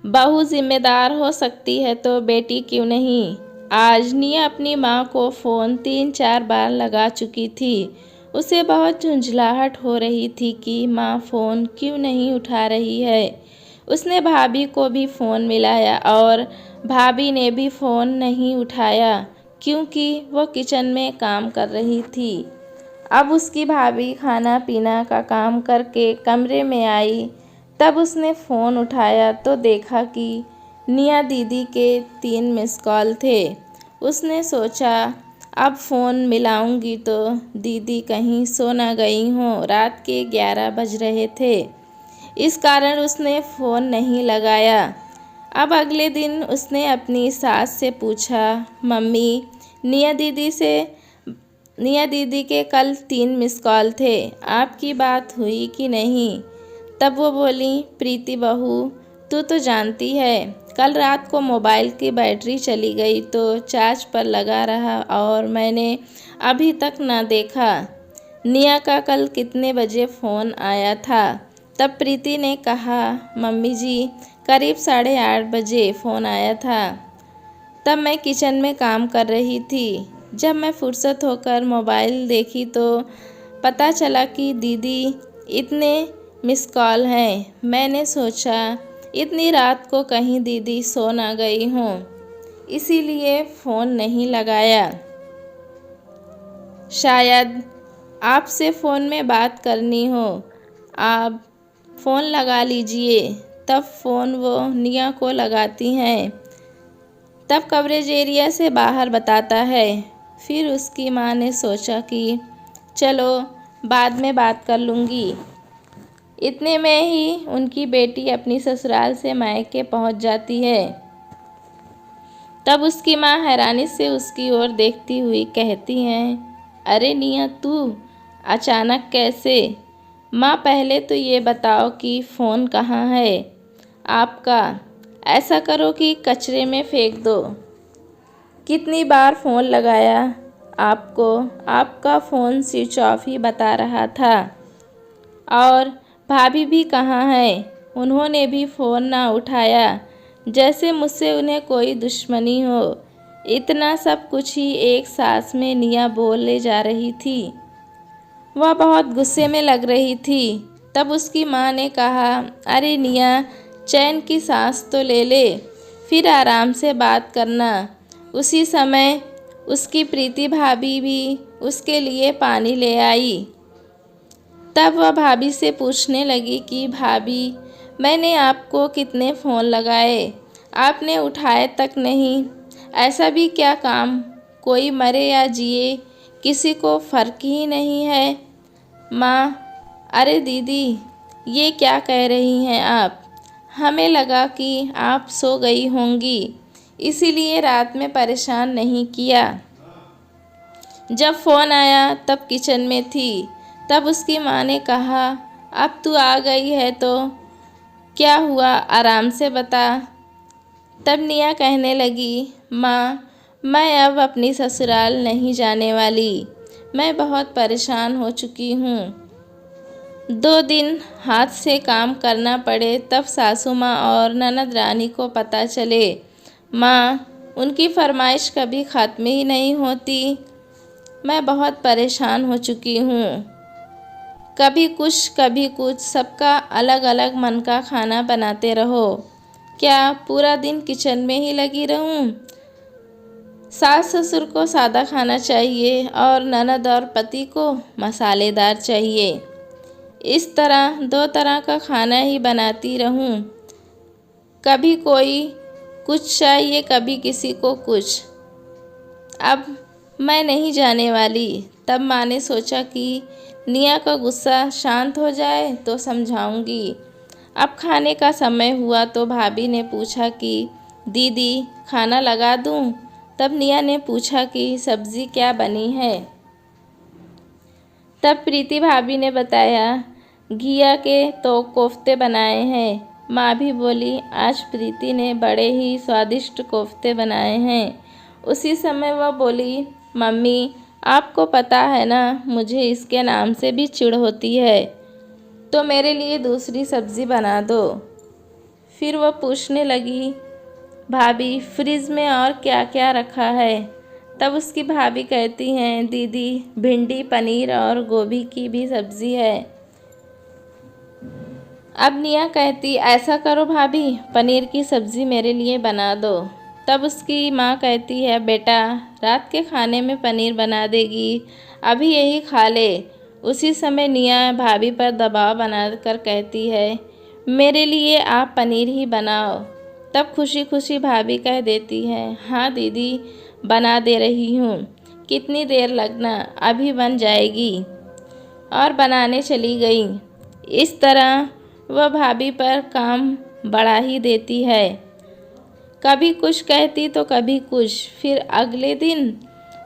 बहू जिम्मेदार हो सकती है तो बेटी क्यों नहीं। आज निया अपनी माँ को फ़ोन 3-4 बार लगा चुकी थी। उसे बहुत झुंझलाहट हो रही थी कि माँ फ़ोन क्यों नहीं उठा रही है। उसने भाभी को भी फ़ोन मिलाया और भाभी ने भी फ़ोन नहीं उठाया क्योंकि वो किचन में काम कर रही थी। अब उसकी भाभी खाना पीना का काम करके कमरे में आई। तब उसने फ़ोन उठाया तो देखा कि निया दीदी के 3 मिस कॉल थे। उसने सोचा अब फ़ोन मिलाऊंगी तो दीदी कहीं सो ना गई हों। रात के 11 बज रहे थे, इस कारण उसने फ़ोन नहीं लगाया। अब अगले दिन उसने अपनी सास से पूछा, मम्मी निया दीदी के कल 3 मिस कॉल थे, आपकी बात हुई कि नहीं। तब वो बोली, प्रीति बहू तू तो जानती है कल रात को मोबाइल की बैटरी चली गई तो चार्ज पर लगा रहा और मैंने अभी तक ना देखा। निया का कल कितने बजे फ़ोन आया था। तब प्रीति ने कहा, मम्मी जी करीब 8:30 बजे फ़ोन आया था। तब मैं किचन में काम कर रही थी। जब मैं फुर्सत होकर मोबाइल देखी तो पता चला कि दीदी इतने मिस कॉल हैं। मैंने सोचा इतनी रात को कहीं दीदी सो ना गई हों, इसीलिए फ़ोन नहीं लगाया। शायद आपसे फ़ोन में बात करनी हो, आप फ़ोन लगा लीजिए। तब फ़ोन वो निया को लगाती हैं। तब कवरेज एरिया से बाहर बताता है। फिर उसकी माँ ने सोचा कि चलो बाद में बात कर लूँगी। इतने में ही उनकी बेटी अपनी ससुराल से मायके पहुँच जाती है। तब उसकी माँ हैरानी से उसकी ओर देखती हुई कहती हैं, अरे निया तू अचानक कैसे। माँ पहले तो ये बताओ कि फ़ोन कहाँ है आपका। ऐसा करो कि कचरे में फेंक दो। कितनी बार फ़ोन लगाया आपको, आपका फ़ोन स्विच ऑफ ही बता रहा था। और भाभी भी कहाँ है, उन्होंने भी फ़ोन ना उठाया, जैसे मुझसे उन्हें कोई दुश्मनी हो। इतना सब कुछ ही एक सांस में निया बोले जा रही थी। वह बहुत गुस्से में लग रही थी। तब उसकी माँ ने कहा, अरे निया चैन की सांस तो ले ले, फिर आराम से बात करना। उसी समय उसकी प्रीति भाभी भी उसके लिए पानी ले आई। तब वह भाभी से पूछने लगी कि भाभी मैंने आपको कितने फ़ोन लगाए, आपने उठाए तक नहीं। ऐसा भी क्या काम, कोई मरे या जिए किसी को फ़र्क ही नहीं है। माँ, अरे दीदी ये क्या कह रही हैं आप। हमें लगा कि आप सो गई होंगी, इसीलिए रात में परेशान नहीं किया। जब फ़ोन आया तब किचन में थी। तब उसकी माँ ने कहा, अब तू आ गई है तो क्या हुआ, आराम से बता। तब निया कहने लगी, माँ मैं अब अपनी ससुराल नहीं जाने वाली, मैं बहुत परेशान हो चुकी हूँ। 2 दिन हाथ से काम करना पड़े तब सासू माँ और ननद रानी को पता चले। माँ उनकी फरमाइश कभी ख़त्म ही नहीं होती। मैं बहुत परेशान हो चुकी हूँ। कभी कुछ सबका अलग अलग मन का खाना बनाते रहो। क्या पूरा दिन किचन में ही लगी रहूं। सास ससुर को सादा खाना चाहिए और ननद और पति को मसालेदार चाहिए। इस तरह 2 तरह का खाना ही बनाती रहूं। कभी कोई कुछ चाहिए, कभी किसी को कुछ। अब मैं नहीं जाने वाली। तब माँ ने सोचा कि निया का गुस्सा शांत हो जाए तो समझाऊंगी। अब खाने का समय हुआ तो भाभी ने पूछा कि दीदी खाना लगा दूं। तब निया ने पूछा कि सब्ज़ी क्या बनी है। तब प्रीति भाभी ने बताया, घिया के तो कोफ्ते बनाए हैं। माँ भी बोली, आज प्रीति ने बड़े ही स्वादिष्ट कोफ्ते बनाए हैं। उसी समय वह बोली, मम्मी आपको पता है ना, मुझे इसके नाम से भी चिढ़ होती है, तो मेरे लिए दूसरी सब्ज़ी बना दो। फिर वह पूछने लगी, भाभी फ्रिज में और क्या क्या रखा है? तब उसकी भाभी कहती हैं, दीदी भिंडी, पनीर और गोभी की भी सब्ज़ी है। अब निया कहती, ऐसा करो भाभी, पनीर की सब्ज़ी मेरे लिए बना दो। तब उसकी माँ कहती है, बेटा रात के खाने में पनीर बना देगी, अभी यही खा ले। उसी समय निया भाभी पर दबाव बनाकर कहती है, मेरे लिए आप पनीर ही बनाओ। तब खुशी खुशी भाभी कह देती है, हाँ दीदी बना दे रही हूँ, कितनी देर लगना, अभी बन जाएगी। और बनाने चली गई। इस तरह वह भाभी पर काम बढ़ा ही देती है, कभी कुछ कहती तो कभी कुछ। फिर अगले दिन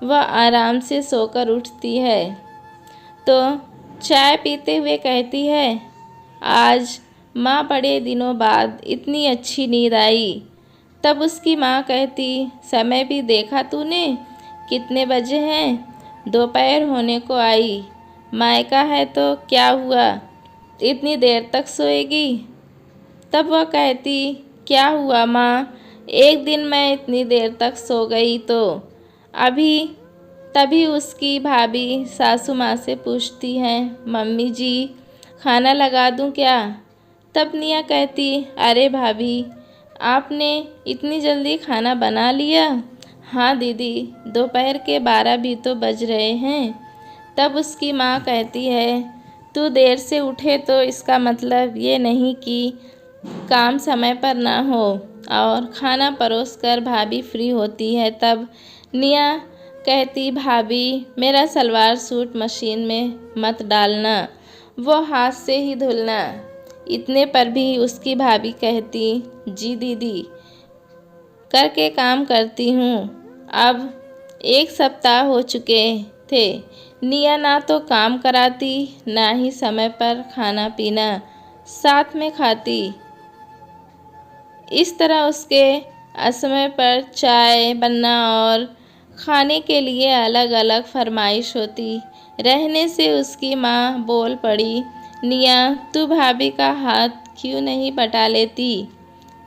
वह आराम से सोकर उठती है तो चाय पीते हुए कहती है, आज माँ बड़े दिनों बाद इतनी अच्छी नींद आई। तब उसकी माँ कहती, समय भी देखा तूने, कितने बजे हैं, दोपहर होने को आई। मायका है तो क्या हुआ, इतनी देर तक सोएगी? तब वह कहती, क्या हुआ माँ, एक दिन मैं इतनी देर तक सो गई तो। तभी उसकी भाभी सासू माँ से पूछती हैं, मम्मी जी खाना लगा दूँ क्या? तब निया कहती, अरे भाभी आपने इतनी जल्दी खाना बना लिया? हाँ दीदी, दोपहर के 12 भी तो बज रहे हैं। तब उसकी माँ कहती है, तू देर से उठे तो इसका मतलब ये नहीं कि काम समय पर ना हो। और खाना परोसकर भाभी फ्री होती है। तब निया कहती, भाभी मेरा सलवार सूट मशीन में मत डालना, वो हाथ से ही धुलना। इतने पर भी उसकी भाभी कहती, जी दीदी करके काम करती हूँ। अब 1 सप्ताह हो चुके थे, निया ना तो काम कराती, ना ही समय पर खाना पीना साथ में खाती। इस तरह उसके असमय पर चाय बनना और खाने के लिए अलग अलग फरमाइश होती रहने से उसकी माँ बोल पड़ी, निया तू भाभी का हाथ क्यों नहीं बटा लेती,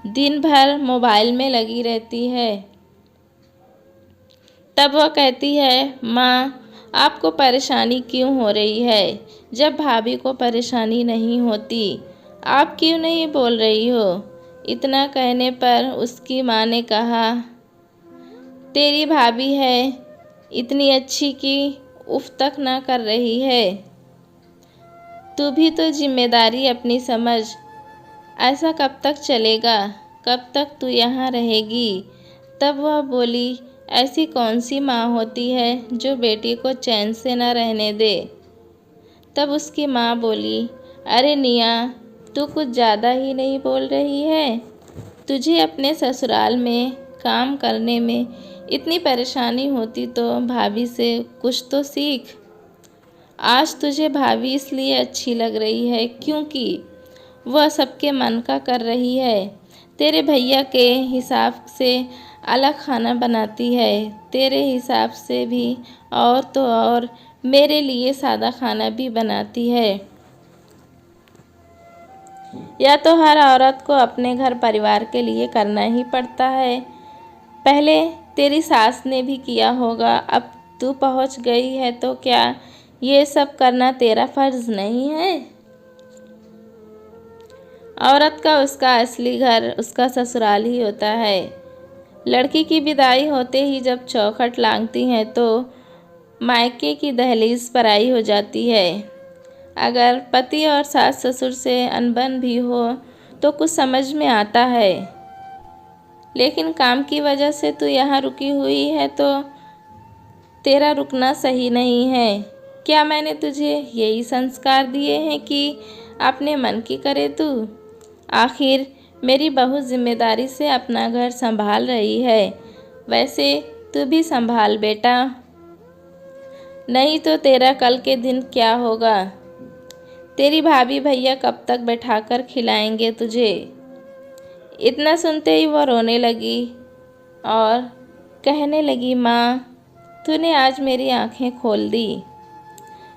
दिन भर मोबाइल में लगी रहती है। तब वह कहती है, माँ आपको परेशानी क्यों हो रही है, जब भाभी को परेशानी नहीं होती, आप क्यों नहीं बोल रही हो? इतना कहने पर उसकी माँ ने कहा, तेरी भाभी है इतनी अच्छी कि उफ तक ना कर रही है, तू भी तो जिम्मेदारी अपनी समझ। ऐसा कब तक चलेगा, कब तक तू यहाँ रहेगी? तब वह बोली, ऐसी कौन सी माँ होती है जो बेटी को चैन से न रहने दे? तब उसकी माँ बोली, अरे निया तू कुछ ज़्यादा ही नहीं बोल रही है, तुझे अपने ससुराल में काम करने में इतनी परेशानी होती तो भाभी से कुछ तो सीख। आज तुझे भाभी इसलिए अच्छी लग रही है क्योंकि वह सबके मन का कर रही है, तेरे भैया के हिसाब से अलग खाना बनाती है, तेरे हिसाब से भी और तो और मेरे लिए सादा खाना भी बनाती है। या तो हर औरत को अपने घर परिवार के लिए करना ही पड़ता है, पहले तेरी सास ने भी किया होगा, अब तू पहुंच गई है तो क्या ये सब करना तेरा फर्ज नहीं है? औरत का उसका असली घर उसका ससुराल ही होता है। लड़की की विदाई होते ही जब चौखट लांघती हैं तो मायके की दहलीज पर आई हो जाती है। अगर पति और सास ससुर से अनबन भी हो तो कुछ समझ में आता है, लेकिन काम की वजह से तू यहाँ रुकी हुई है तो तेरा रुकना सही नहीं है। क्या मैंने तुझे यही संस्कार दिए हैं कि अपने मन की करे तू? आखिर मेरी बहू जिम्मेदारी से अपना घर संभाल रही है, वैसे तू भी संभाल बेटा, नहीं तो तेरा कल के दिन क्या होगा? तेरी भाभी भैया कब तक बैठाकर खिलाएंगे तुझे? इतना सुनते ही वह रोने लगी और कहने लगी, माँ तूने आज मेरी आंखें खोल दी।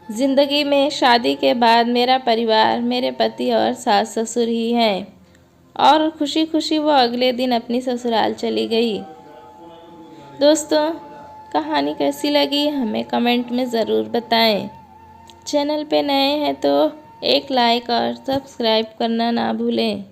ज़िंदगी में शादी के बाद मेरा परिवार मेरे पति और सास ससुर ही हैं, और खुशी खुशी वो अगले दिन अपनी ससुराल चली गई। दोस्तों, कहानी कैसी लगी हमें कमेंट में ज़रूर बताएं। चैनल पे नए हैं तो एक लाइक और सब्सक्राइब करना ना भूलें।